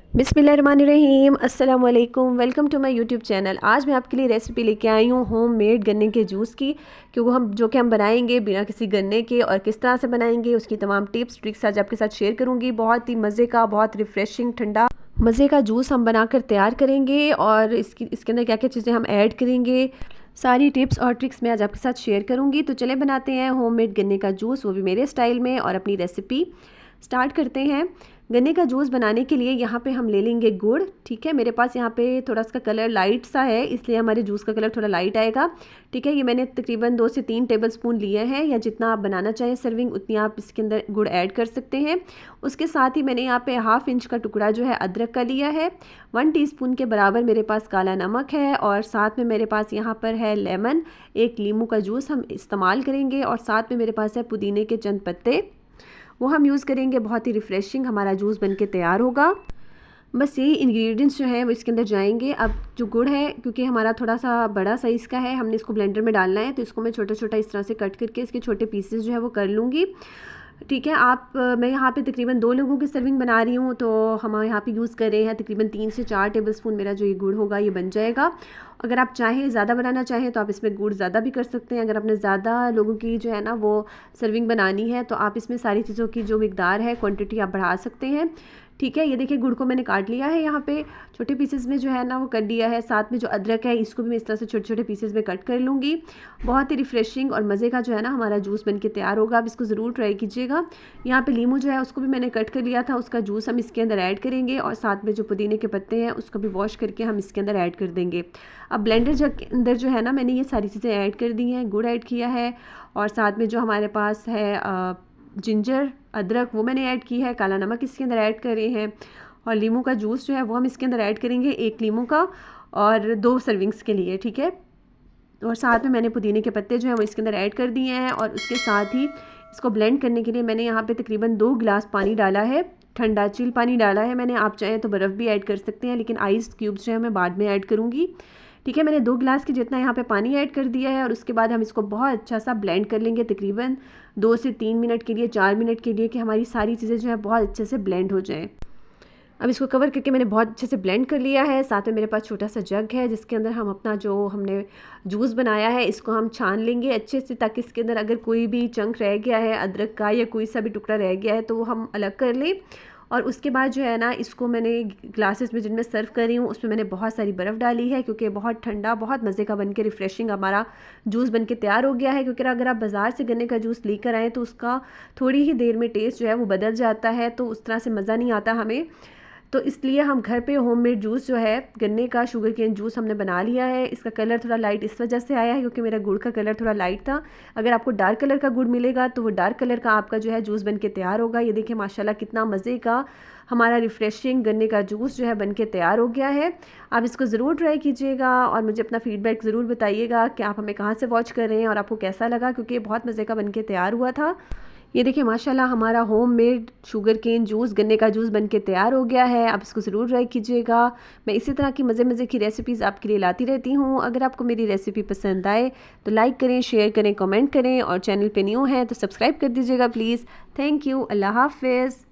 बिस्मिल्लाहिर्रहमानिर्रहीम, अस्सलाम वालेकुम। Welcome to my YouTube channel. आज मैं आपके लिए रेसिपी लेके आई हूँ होम मेड गन्ने के जूस की, क्योंकि हम बनाएंगे बिना किसी गन्ने के, और किस तरह से बनाएंगे उसकी तमाम टिप्स ट्रिक्स आज आपके साथ शेयर करूँगी। बहुत ही मज़े का, बहुत रिफ़्रेशिंग, ठंडा मज़े का जूस हम बनाकर तैयार करेंगे, और इसके अंदर क्या क्या चीज़ें हम ऐड करेंगे, सारी टिप्स और ट्रिक्स मैं आज आपके साथ शेयर करूँगी। तो चले बनाते हैं होममेड गन्ने का जूस, वो भी मेरे स्टाइल में, और अपनी रेसिपी स्टार्ट करते हैं। गन्ने का जूस बनाने के लिए यहाँ पे हम ले लेंगे गुड़। ठीक है, मेरे पास यहाँ पे थोड़ा सा कलर लाइट सा है, इसलिए हमारे जूस का कलर थोड़ा लाइट आएगा। ठीक है, ये मैंने तकरीबन 2 से 3 टेबलस्पून लिए हैं, या जितना आप बनाना चाहें सर्विंग उतनी आप इसके अंदर गुड़ ऐड कर सकते हैं। उसके साथ ही मैंने यहाँ पे 1/2 इंच का टुकड़ा जो है अदरक का लिया है। 1 टीस्पून के बराबर मेरे पास काला नमक है, और साथ में मेरे पास यहाँ पर है लेमन, एक नींबू का जूस हम इस्तेमाल करेंगे, और साथ में मेरे पास है पुदीने के चंद पत्ते, वो हम यूज़ करेंगे। बहुत ही रिफ़्रेशिंग हमारा जूस बनके तैयार होगा। बस यही इंग्रेडिएंट्स जो है वो इसके अंदर जाएंगे। अब जो गुड़ है, क्योंकि हमारा थोड़ा सा बड़ा साइज़ का है, हमने इसको ब्लेंडर में डालना है, तो इसको मैं छोटा छोटा इस तरह से कट करके इसके छोटे पीसेस जो है वो कर लूँगी। ठीक है, मैं यहाँ पे तकरीबन 2 लोगों की सर्विंग बना रही हूँ, तो हम यहाँ पे यूज़ कर रहे हैं तकरीबन 3 से 4 टेबलस्पून मेरा जो ये गुड़ होगा ये बन जाएगा। अगर आप चाहें ज़्यादा बनाना चाहें तो आप इसमें गुड़ ज़्यादा भी कर सकते हैं। अगर आपने ज़्यादा लोगों की जो है ना वो सर्विंग बनानी है, तो आप इसमें सारी चीज़ों की जो मिकदार है, क्वांटिटी आप बढ़ा सकते हैं। ठीक है, ये देखिए गुड़ को मैंने काट लिया है, यहाँ पे छोटे पीसेस में जो है ना वो कर दिया है। साथ में जो अदरक है इसको भी मैं इस तरह से छोटे छोटे पीसेस में कट कर लूँगी। बहुत ही रिफ़्रेशिंग और मज़े का जो है ना हमारा जूस बनके तैयार होगा। आप इसको ज़रूर ट्राई कीजिएगा। यहाँ पे लीमू जो है उसको भी मैंने कट कर लिया था, उसका जूस हम इसके अंदर ऐड करेंगे, और साथ में जो पुदीने के पत्ते हैं उसको भी वॉश करके हम इसके अंदर ऐड कर देंगे। अब ब्लेंडर जग के अंदर जो है ना मैंने ये सारी चीज़ें ऐड कर दी हैं, गुड़ ऐड किया है, और साथ में जो हमारे पास है जिंजर, अदरक, वो मैंने ऐड की है, काला नमक इसके अंदर ऐड कर रहे हैं, और लीमू का जूस जो है वो हम इसके अंदर ऐड करेंगे, 1 लीमू का, और 2 सर्विंग्स के लिए। ठीक है, और साथ में मैंने पुदीने के पत्ते जो हैं वो इसके अंदर ऐड कर दिए हैं, और उसके साथ ही इसको ब्लेंड करने के लिए मैंने यहाँ पे तकरीबन 2 गिलास पानी डाला है, ठंडा चिल पानी डाला है मैंने। आप चाहें तो बर्फ़ भी ऐड कर सकते हैं, लेकिन आइस क्यूब्स जो है मैं बाद में ऐड करूँगी। ठीक है, मैंने 2 गिलास की जितना यहाँ पे पानी ऐड कर दिया है, और उसके बाद हम इसको बहुत अच्छा सा ब्लेंड कर लेंगे तकरीबन 2 से 3 मिनट के लिए, 4 मिनट के लिए, कि हमारी सारी चीज़ें जो है बहुत अच्छे से ब्लेंड हो जाएँ। अब इसको कवर करके मैंने बहुत अच्छे से ब्लेंड कर लिया है। साथ में मेरे पास छोटा सा जग है, जिसके अंदर हम अपना जो हमने जूस बनाया है इसको हम छान लेंगे अच्छे से, ताकि इसके अंदर अगर कोई भी चंक रह गया है अदरक का, या कोई सा भी टुकड़ा रह गया है, तो वो हम अलग कर लें। और उसके बाद जो है ना इसको मैंने ग्लासेस में जिनमें सर्व कर रही हूँ उसमें मैंने बहुत सारी बर्फ़ डाली है, क्योंकि बहुत ठंडा, बहुत मज़े का बन के रिफ़्रेशिंग हमारा जूस बन के तैयार हो गया है। क्योंकि अगर आप बाज़ार से गन्ने का जूस लेकर आएँ तो उसका थोड़ी ही देर में टेस्ट जो है वो बदल जाता है, तो उस तरह से मज़ा नहीं आता हमें। तो इसलिए हम घर पे होममेड जूस जो है गन्ने का, शुगर केन जूस हमने बना लिया है। इसका कलर थोड़ा लाइट इस वजह से आया है क्योंकि मेरा गुड़ का कलर थोड़ा लाइट था। अगर आपको डार्क कलर का गुड़ मिलेगा तो वो डार्क कलर का आपका जो है जूस बनके तैयार होगा। ये देखिए माशाल्लाह कितना मज़े का हमारा रिफ़्रेशिंग गन्ने का जूस जो है बनके तैयार हो गया है। आप इसको ज़रूर ट्राई कीजिएगा, और मुझे अपना फ़ीडबैक ज़रूर बताइएगा कि आप हमें कहाँ से वॉच कर रहे हैं और आपको कैसा लगा, क्योंकि ये बहुत मज़े का बनके तैयार हुआ था। ये देखिए माशाल्लाह हमारा होममेड शुगर केन जूस, गन्ने का जूस बनके तैयार हो गया है। आप इसको ज़रूर ट्राई कीजिएगा। मैं इसी तरह की मज़े मज़े की रेसिपीज़ आपके लिए लाती रहती हूँ। अगर आपको मेरी रेसिपी पसंद आए तो लाइक करें, शेयर करें, कमेंट करें, और चैनल पे न्यू हैं तो सब्सक्राइब कर दीजिएगा प्लीज़। Thank you. अल्लाह हाफ़िज़।